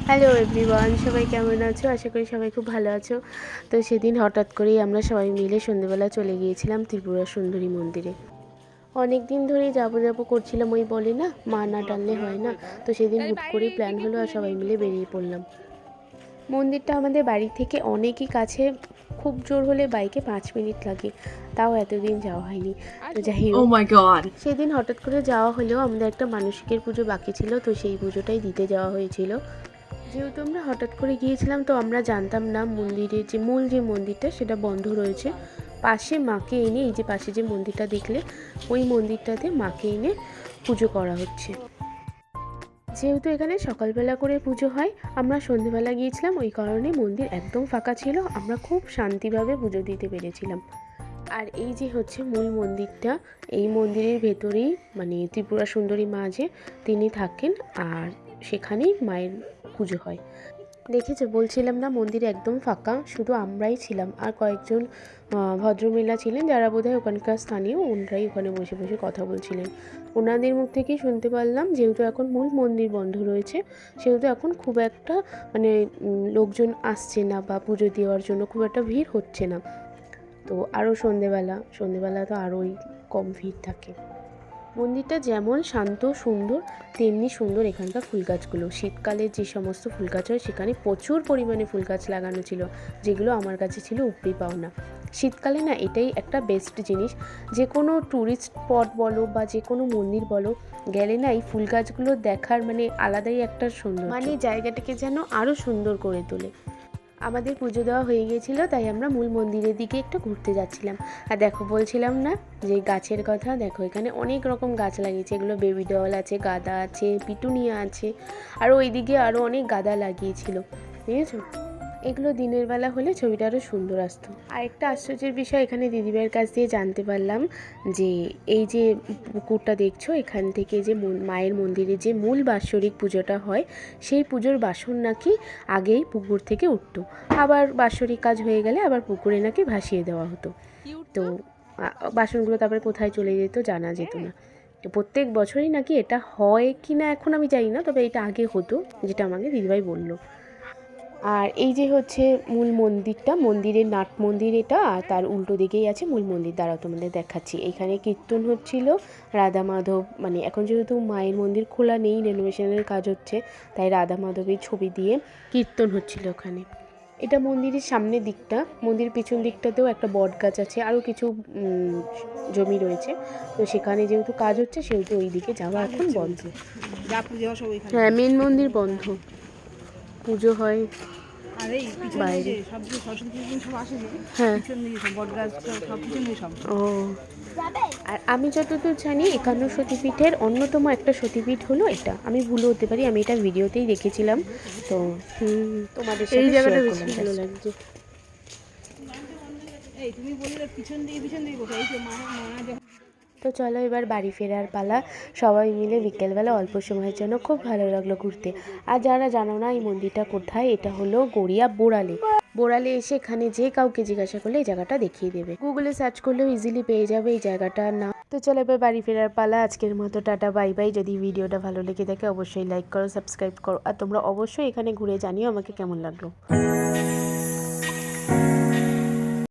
Hello everyone, সবাই কেমন আছো? আশা করি সবাই খুব ভালো আছো। তো সেদিন হঠাৎ করেই আমরা সবাই মিলে সন্ধ্যেবেলা চলে গিয়েছিলাম ত্রিপুরা সুন্দরী মন্দিরে। অনেক দিন ধরেই যাবো যাবো করছিলাম, ওই বলে না মা না টানলে হয় না। তো সেদিন হুট করেই প্ল্যান হলো আর সবাই মিলে বেরিয়ে পড়লাম। মন্দিরটা আমাদের বাড়ি থেকে অনেকই কাছে, খুব জোর হলে বাইকে 5 মিনিট লাগে, তাও এতদিন যাওয়া হয়নি। তো যাই হোক, সেদিন হঠাৎ করে যাওয়া হলেও আমাদের একটা মানসিকের পুজো বাকি ছিল, তো সেই পুজোটাই দিতে যাওয়া হয়েছিল। যেহেতু আমরা হঠাৎ করে গিয়েছিলাম, তো আমরা জানতাম না মন্দিরের যে মূল যে মন্দিরটা সেটা বন্ধ রয়েছে। পাশে মাকে এনে, এই যে পাশে যে মন্দিরটা দেখলে, ওই মন্দিরটাতে মাকে এনে পুজো করা হচ্ছে। যেহেতু এখানে সকালবেলা করে পুজো হয়, আমরা সন্ধেবেলা গিয়েছিলাম, ওই কারণে মন্দির একদম ফাঁকা ছিল, আমরা খুব শান্তিভাবে পুজো দিতে পেরেছিলাম। আর এই যে হচ্ছে মূল মন্দিরটা, এই মন্দিরের ভেতরেই মানে ত্রিপুরা সুন্দরী মা যে তিনি থাকেন, আর সেখানেই মায়ের পুজো হয়। দেখেছো, বলছিলাম না মন্দির একদম ফাঁকা, শুধু আমরাই ছিলাম আর কয়েকজন ভদ্রমহিলা ছিলেন যারা বোধহয় ওখানকার স্থানীয়, ওনারাই ওখানে বসে বসে কথা বলছিলেন। ওনাদের মুখ থেকেই শুনতে পারলাম যেহেতু এখন মূল মন্দির বন্ধ রয়েছে, সেহেতু এখন খুব একটা মানে লোকজন আসছে না, বা পুজো দেওয়ার জন্য খুব একটা ভিড় হচ্ছে না। তো আরও সন্ধেবেলা তো আরোই কম ভিড় থাকে। মন্দিরটা যেমন শান্ত সুন্দর, তেমনি সুন্দর এখানকার ফুল গাছগুলো। শীতকালে যে সমস্ত ফুল গাছ হয় সেখানে প্রচুর পরিমাণে ফুল গাছ লাগানো ছিল, যেগুলো আমার কাছে ছিল উপরি পাওনা। শীতকালে না এটাই একটা বেস্ট জিনিস, যে কোনো ট্যুরিস্ট স্পট বলো বা যে কোনো মন্দির বলো, গেলে না এই ফুল গাছগুলো দেখার মানে আলাদাই একটা সুন্দর, মানে জায়গাটাকে যেন আরও সুন্দর করে তোলে। আমাদের পুজো দেওয়া হয়ে গিয়েছিলো, তাই আমরা মূল মন্দিরের দিকে একটু ঘুরতে যাচ্ছিলাম। আর দেখো, বলছিলাম না যে গাছের কথা, দেখো এখানে অনেক রকম গাছ লাগিয়েছে, এগুলো বেবি ডল আছে, গাঁদা আছে, পিটুনিয়া আছে, আর ওইদিকে আরও অনেক গাঁদা লাগিয়েছিল, বুঝেছো? এগুলো দিনের বেলা হলে ছবিটা আরও সুন্দর আসতো। আর একটা আশ্চর্যের বিষয় এখানে দিদিভাইয়ের কাছ দিয়ে জানতে পারলাম যে এই যে পুকুরটা দেখছো, এখান থেকে যে মায়ের মন্দিরে যে মূল বাৎসরিক পুজোটা হয়, সেই পুজোর বাসন নাকি আগেই পুকুর থেকে উঠতো, আবার বাৎসরিক কাজ হয়ে গেলে আবার পুকুরে নাকি ভাসিয়ে দেওয়া হতো। তো বাসনগুলো তারপরে কোথায় চলে যেত জানা যেত না। তো প্রত্যেক বছরই নাকি এটা হয় কি না এখন আমি জানি না, তবে এটা আগে হতো, যেটা আমাকে দিদিভাই বললো। আর এই যে হচ্ছে মূল মন্দিরটা, মন্দিরের নাট মন্দির এটা, আর তার উল্টো দিকেই আছে মূল মন্দির। দ্বারা তোমাদের দেখাচ্ছি, এখানে কীর্তন হচ্ছিল রাধা মাধব, মানে এখন যেহেতু মায়ের মন্দির খোলা নেই, রেনোভেশনের কাজ হচ্ছে, তাই রাধা মাধবের ছবি দিয়ে কীর্তন হচ্ছিল ওখানে। এটা মন্দিরের সামনের দিকটা। মন্দিরের পিছন দিকটাতেও একটা বট গাছ আছে, আরও কিছু জমি রয়েছে। তো সেখানে যেহেতু কাজ হচ্ছে, সেহেতু ওই দিকে যাওয়া এখন বন্ধ। হ্যাঁ, মেন মন্দির বন্ধ, পুজো হয় বাইরে। হ্যাঁ, ও, আর আমি যতদূর জানি একান্ন সতীপীঠের অন্যতম একটা সতীপীঠ হলো এটা। আমি ভুল হতে পারি, আমি এটা ভিডিওতেই দেখেছিলাম। তো তোমাদের এই জায়গাটা বেশি ভালো লাগছে। তো চলো এবার বাড়ি ফেরার পালা। সবাই মিলে বিকেলবেলা অল্প সময়ের জন্য খুব ভালো লাগলো ঘুরতে। আর যারা জানো না এই মন্দিরটা কোথায়, এটা হলো গড়িয়া বোড়ালে। বোড়ালে এসে এখানে যে কাউকে জিজ্ঞাসা করলে এই জায়গাটা দেখিয়ে দেবে, গুগলে সার্চ করলেও ইজিলি পেয়ে যাবে এই জায়গাটার নাম। তো চলো এবার বাড়ি ফেরার পালা। আজকের মতো টাটা, বাই বাই। যদি ভিডিওটা ভালো লেগে থাকে অবশ্যই লাইক করো, সাবস্ক্রাইব করো, আর তোমরা অবশ্যই এখানে ঘুরে জানিও আমাকে কেমন লাগলো।